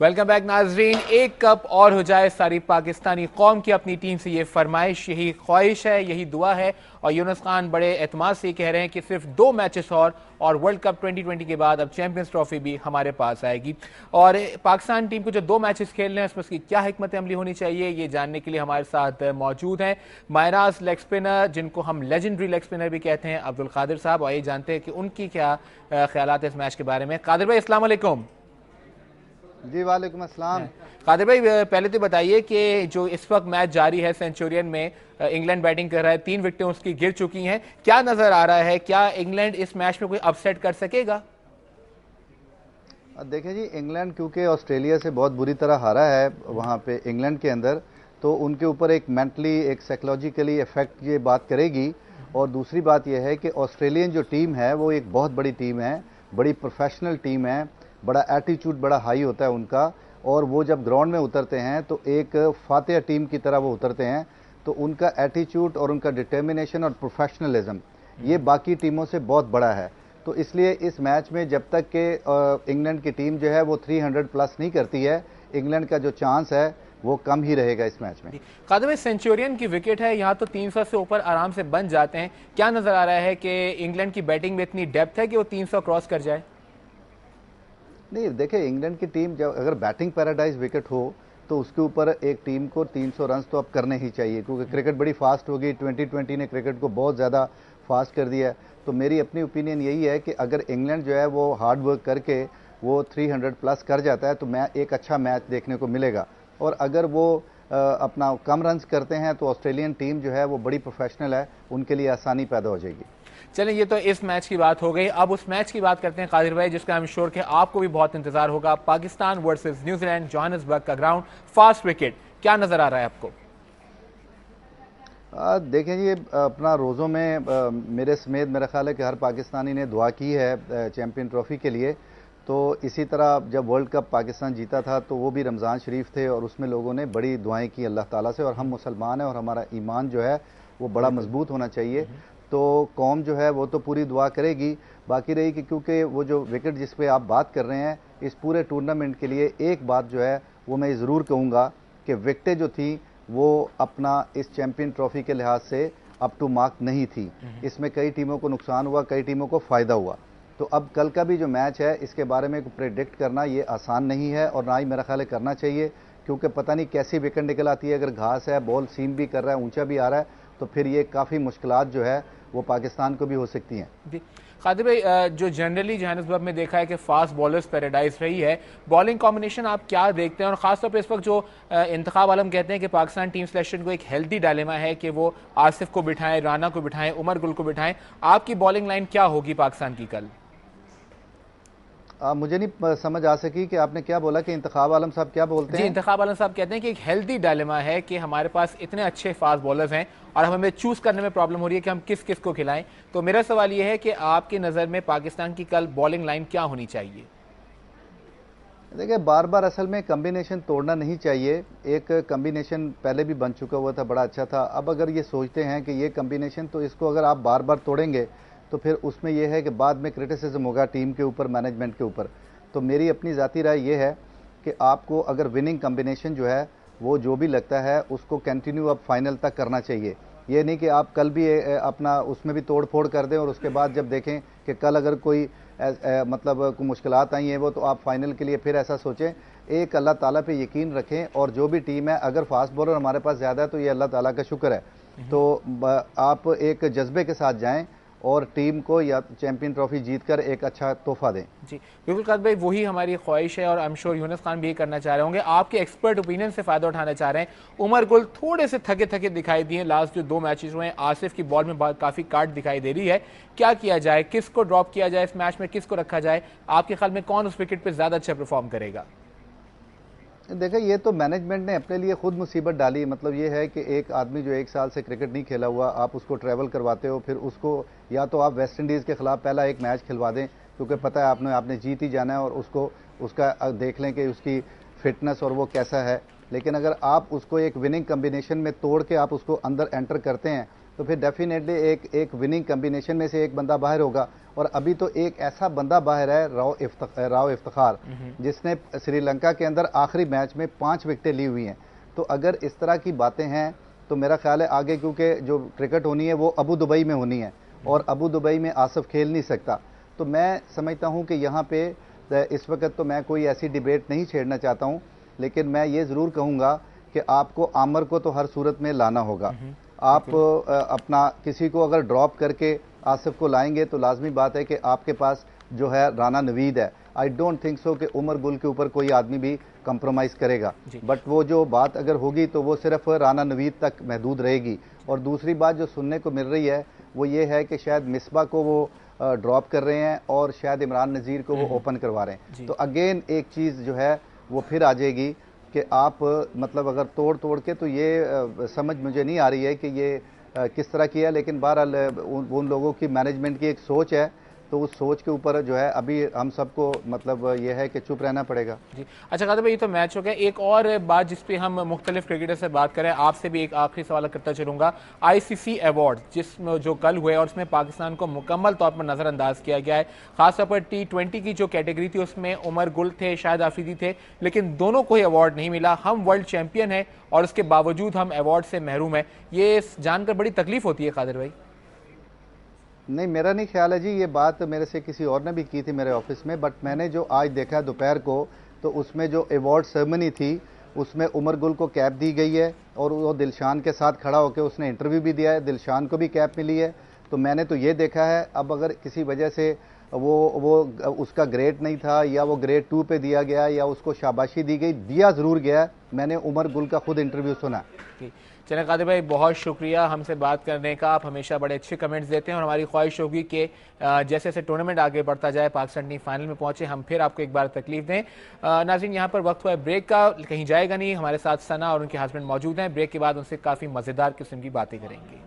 Welcome back नाजरीन। एक cup और हो जाए सारी पाकिस्तानी कौम की अपनी टीम से ये फरमाइश, यही ख्वाहिश है, यही दुआ है। और यूनुस खान बड़े एतमाद से कह रहे हैं कि सिर्फ 2 मैचेस और वर्ल्ड कप 2020 के बाद अब चैंपियंस ट्रॉफी भी हमारे पास आएगी। और पाकिस्तान टीम को जो 2 मैचेस खेलने हैं उसमें उसकी क्या हिकमत अमली होनी चाहिए, ये जानने के लिए हमारे साथ मौजूद हैं मायराज लेग स्पिनर, जिनको हम लेजेंडरी लेग स्पिनर भी कहते हैं, अब्दुल कादिर साहब। और ये जानते हैं कि उनकी क्या ख्यालात है इस मैच के बारे में। कादिर भाई अस्सलाम वालेकुम। जी वालेकुम अस्सलाम। कादिर भाई पहले तो बताइए कि जो इस वक्त मैच जारी है सेंचुरियन में, इंग्लैंड बैटिंग कर रहा है, 3 विकेटें उसकी गिर चुकी हैं, क्या नजर आ रहा है, क्या इंग्लैंड इस मैच में कोई अपसेट कर सकेगा? देखिए जी, इंग्लैंड क्योंकि ऑस्ट्रेलिया से बहुत बुरी तरह हारा है वहाँ पे इंग्लैंड के अंदर, तो उनके ऊपर एक मेंटली एक साइकोलॉजिकली इफेक्ट ये बात करेगी। और दूसरी बात यह है कि ऑस्ट्रेलियन जो टीम है वो एक बहुत बड़ी टीम है, बड़ी प्रोफेशनल टीम है, बड़ा एटीट्यूड बड़ा हाई होता है उनका। और वो जब ग्राउंड में उतरते हैं तो एक फातिहा टीम की तरह वो उतरते हैं, तो उनका एटीट्यूड और उनका डिटर्मिनेशन और प्रोफेशनलिज्म ये बाकी टीमों से बहुत बड़ा है। तो इसलिए इस मैच में जब तक कि इंग्लैंड की टीम जो है वो 300 प्लस नहीं करती है, इंग्लैंड का जो चांस है वो कम ही रहेगा इस मैच में। कादिर भाई, सेंचुरियन की विकेट है, यहाँ तो 300 से ऊपर आराम से बन जाते हैं। क्या नजर आ रहा है कि इंग्लैंड की बैटिंग में इतनी डेप्थ है कि वो 300 क्रॉस कर जाए? नहीं, देखिए इंग्लैंड की टीम जब अगर बैटिंग पैराडाइज विकेट हो तो उसके ऊपर एक टीम को 300 रन तो अब करने ही चाहिए, क्योंकि क्रिकेट बड़ी फास्ट होगी। 2020 ने क्रिकेट को बहुत ज़्यादा फास्ट कर दिया है। तो मेरी अपनी ओपिनियन यही है कि अगर इंग्लैंड जो है वो हार्ड वर्क करके वो 300 प्लस कर जाता है तो एक अच्छा मैच देखने को मिलेगा। और अगर वो अपना कम रन्स करते हैं तो ऑस्ट्रेलियन टीम जो है वो बड़ी प्रोफेशनल है, उनके लिए आसानी पैदा हो जाएगी। चलें, ये तो इस मैच की बात हो गई। अब उस मैच की बात करते हैं कादिर भाई, जिसका हम श्योर कि आपको भी बहुत इंतजार होगा। पाकिस्तान वर्सेस न्यूजीलैंड, जोहान्सबर्ग का ग्राउंड, फास्ट विकेट, क्या नजर आ रहा है आपको? देखें जी, अपना रोज़ों में मेरे समेत मेरा ख्याल है कि हर पाकिस्तानी ने दुआ की है चैंपियन ट्रॉफी के लिए। तो इसी तरह जब वर्ल्ड कप पाकिस्तान जीता था तो वो भी रमज़ान शरीफ थे और उसमें लोगों ने बड़ी दुआएं की अल्लाह ताला से। और हम मुसलमान हैं और हमारा ईमान जो है वो बड़ा मजबूत होना चाहिए। तो कौम जो है वो तो पूरी दुआ करेगी। बाकी रही कि क्योंकि वो जो विकेट जिस पे आप बात कर रहे हैं, इस पूरे टूर्नामेंट के लिए एक बात जो है वो मैं ज़रूर कहूँगा कि विकेटें जो थी वो अपना इस चैंपियन ट्रॉफी के लिहाज से अप टू मार्क नहीं थी। इसमें कई टीमों को नुकसान हुआ, कई टीमों को फ़ायदा हुआ। तो अब कल का भी जो मैच है इसके बारे में प्रेडिक्ट करना ये आसान नहीं है और ना ही मेरा ख्याल है करना चाहिए, क्योंकि पता नहीं कैसी विकेट निकल आती है। अगर घास है, बॉल सीम भी कर रहा है, ऊंचा भी आ रहा है, तो फिर ये काफ़ी मुश्किलात जो है वो पाकिस्तान को भी हो सकती हैं। जी कादिर भाई, जो जनरली जोहान्सबर्ग में देखा है कि फास्ट बॉलर्स पैराडाइज रही है, बॉलिंग कॉम्बिनेशन आप क्या देखते हैं? और खासतौर पर इस वक्त जो इंतखाब आलम कहते हैं कि पाकिस्तान टीम सिलेक्शन को एक हेल्दी डायलेमा है कि वो आसिफ को बिठाएं, राना को बिठाएं, उमर गुल को बिठाएं, आपकी बॉलिंग लाइन क्या होगी पाकिस्तान की कल? मुझे नहीं समझ आ सकी कि आपने क्या बोला, कि इंतखाब आलम साहब क्या बोलते हैं? जी, इंतखाब आलम साहब कहते हैं कि एक हेल्दी डायलेमा है कि हमारे पास इतने अच्छे फास्ट बॉलर्स हैं और हमें चूज करने में प्रॉब्लम हो रही है कि हम किस किस को खिलाएं। तो मेरा सवाल यह है कि आपकी नज़र में पाकिस्तान की कल बॉलिंग लाइन क्या होनी चाहिए? देखिए, बार बार असल में कम्बिनेशन तोड़ना नहीं चाहिए। एक कम्बिनेशन पहले भी बन चुका हुआ था, बड़ा अच्छा था। अब अगर ये सोचते हैं कि ये कम्बिनेशन, तो इसको अगर आप बार बार तोड़ेंगे तो फिर उसमें यह है कि बाद में क्रिटिसिज्म होगा टीम के ऊपर, मैनेजमेंट के ऊपर। तो मेरी अपनी ज़ाती राय ये है कि आपको अगर विनिंग कम्बिनेशन जो है वो जो भी लगता है उसको कंटिन्यू अब फाइनल तक करना चाहिए। ये नहीं कि आप कल भी अपना उसमें भी तोड़ फोड़ कर दें और उसके बाद जब देखें कि कल अगर कोई मतलब कोई मुश्किलात आई हैं वो, तो आप फाइनल के लिए फिर ऐसा सोचें। एक अल्लाह ताला पे यकीन रखें और जो भी टीम है, अगर फास्ट बॉलर हमारे पास ज़्यादा है तो ये अल्लाह ताला का शुक्र है। तो आप एक जज्बे के साथ जाएं और टीम को या चैंपियन ट्रॉफी जीतकर एक अच्छा तोहफा दें। जी बिल्कुल कादिर भाई, वही हमारी ख्वाहिश है और I am sure Yunus Khan भी ये करना चाह रहे होंगे। आपके एक्सपर्ट ओपिनियन से फायदा उठाना चाह रहे हैं। उमर गुल थोड़े से थके थके दिखाई दिए लास्ट जो 2 मैचेस हुए हैं, आसिफ की बॉल में काफी काट दिखाई दे रही है। क्या किया जाए, किसको ड्रॉप किया जाए इस मैच में, किसको रखा जाए? आपके ख्याल में कौन उस विकेट पर ज्यादा अच्छा परफॉर्म करेगा? देखिए, ये तो मैनेजमेंट ने अपने लिए खुद मुसीबत डाली। मतलब ये है कि एक आदमी जो 1 साल से क्रिकेट नहीं खेला हुआ, आप उसको ट्रैवल करवाते हो, फिर उसको या तो आप वेस्ट इंडीज़ के खिलाफ पहला एक मैच खिलवा दें, क्योंकि पता है आपने जीत ही जाना है, और उसको उसका देख लें कि उसकी फिटनेस और वो कैसा है। लेकिन अगर आप उसको एक विनिंग कम्बिनेशन में तोड़ के आप उसको अंदर एंटर करते हैं तो फिर डेफिनेटली एक विनिंग कॉम्बिनेशन में से एक बंदा बाहर होगा। और अभी तो एक ऐसा बंदा बाहर है, राव इफ्तिखार, जिसने श्रीलंका के अंदर आखिरी मैच में 5 विकेटें ली हुई हैं। तो अगर इस तरह की बातें हैं तो मेरा ख्याल है आगे, क्योंकि जो क्रिकेट होनी है वो अबू दुबई में होनी है और अबू दुबई में आसिफ खेल नहीं सकता। तो मैं समझता हूं कि यहाँ पे इस वक्त तो मैं कोई ऐसी डिबेट नहीं छेड़ना चाहता हूं, लेकिन मैं ये ज़रूर कहूँगा कि आपको आमर को तो हर सूरत में लाना होगा। आप अपना किसी को अगर ड्रॉप करके आसिफ को लाएंगे तो लाजमी बात है कि आपके पास जो है राना नवीद है। आई डोंट थिंक सो कि उमर गुल के ऊपर कोई आदमी भी कंप्रोमाइज़ करेगा, बट वो जो बात अगर होगी तो वो सिर्फ राना नवीद तक महदूद रहेगी। और दूसरी बात जो सुनने को मिल रही है वो ये है कि शायद मिसबा को वो ड्रॉप कर रहे हैं और शायद इमरान नज़ीर को वो ओपन करवा रहे हैं। तो अगेन एक चीज़ जो है वो फिर आ जाएगी कि आप मतलब अगर तोड़ के, तो ये समझ मुझे नहीं आ रही है कि ये किस तरह की है। लेकिन बहरहाल उन लोगों की मैनेजमेंट की एक सोच है, तो उस सोच के ऊपर जो है अभी हम सबको मतलब ये है कि चुप रहना पड़ेगा। जी अच्छा कादिर भाई, ये तो मैच हो गया। एक और बात जिस पे हम मुख्तलिफ क्रिकेटर से बात करें, आपसे भी एक आखिरी सवाल करता चलूंगा। आईसीसी अवार्ड जिसमें जो कल हुए और उसमें पाकिस्तान को मुकम्मल तौर पर नज़रअंदाज किया गया है। खासतौर पर T20 की जो कैटेगरी थी उसमें उमर गुल थे, शाहिद आफरीदी थे, लेकिन दोनों को ही अवार्ड नहीं मिला। हम वर्ल्ड चैंपियन हैं और उसके बावजूद हम अवार्ड से महरूम हैं। ये जानकर बड़ी तकलीफ होती है कादिर भाई। नहीं, मेरा नहीं ख्याल है जी। ये बात मेरे से किसी और ने भी की थी मेरे ऑफिस में, बट मैंने जो आज देखा दोपहर को, तो उसमें जो अवार्ड सेरेमनी थी उसमें उमर गुल को कैप दी गई है और वो दिलशान के साथ खड़ा होकर उसने इंटरव्यू भी दिया है। दिलशान को भी कैप मिली है। तो मैंने तो ये देखा है, अब अगर किसी वजह से वो उसका ग्रेड नहीं था या वो ग्रेड 2 पे दिया गया या उसको शाबाशी दी गई, दिया ज़रूर गया। मैंने उमर गुल का खुद इंटरव्यू सुना। चलें कादिर भाई, बहुत शुक्रिया हमसे बात करने का। आप हमेशा बड़े अच्छे कमेंट्स देते हैं और हमारी ख्वाहिश होगी कि जैसे जैसे टूर्नामेंट आगे बढ़ता जाए, पाकिस्तान टीम फाइनल में पहुंचे, हम फिर आपको एक बार तकलीफ दें। नाज़रीन, यहाँ पर वक्त हुआ है ब्रेक का, कहीं जाएगा नहीं। हमारे साथ सना और उनके हस्बैंड मौजूद हैं। ब्रेक के बाद उनसे काफ़ी मज़ेदार किस्म की बातें करेंगे।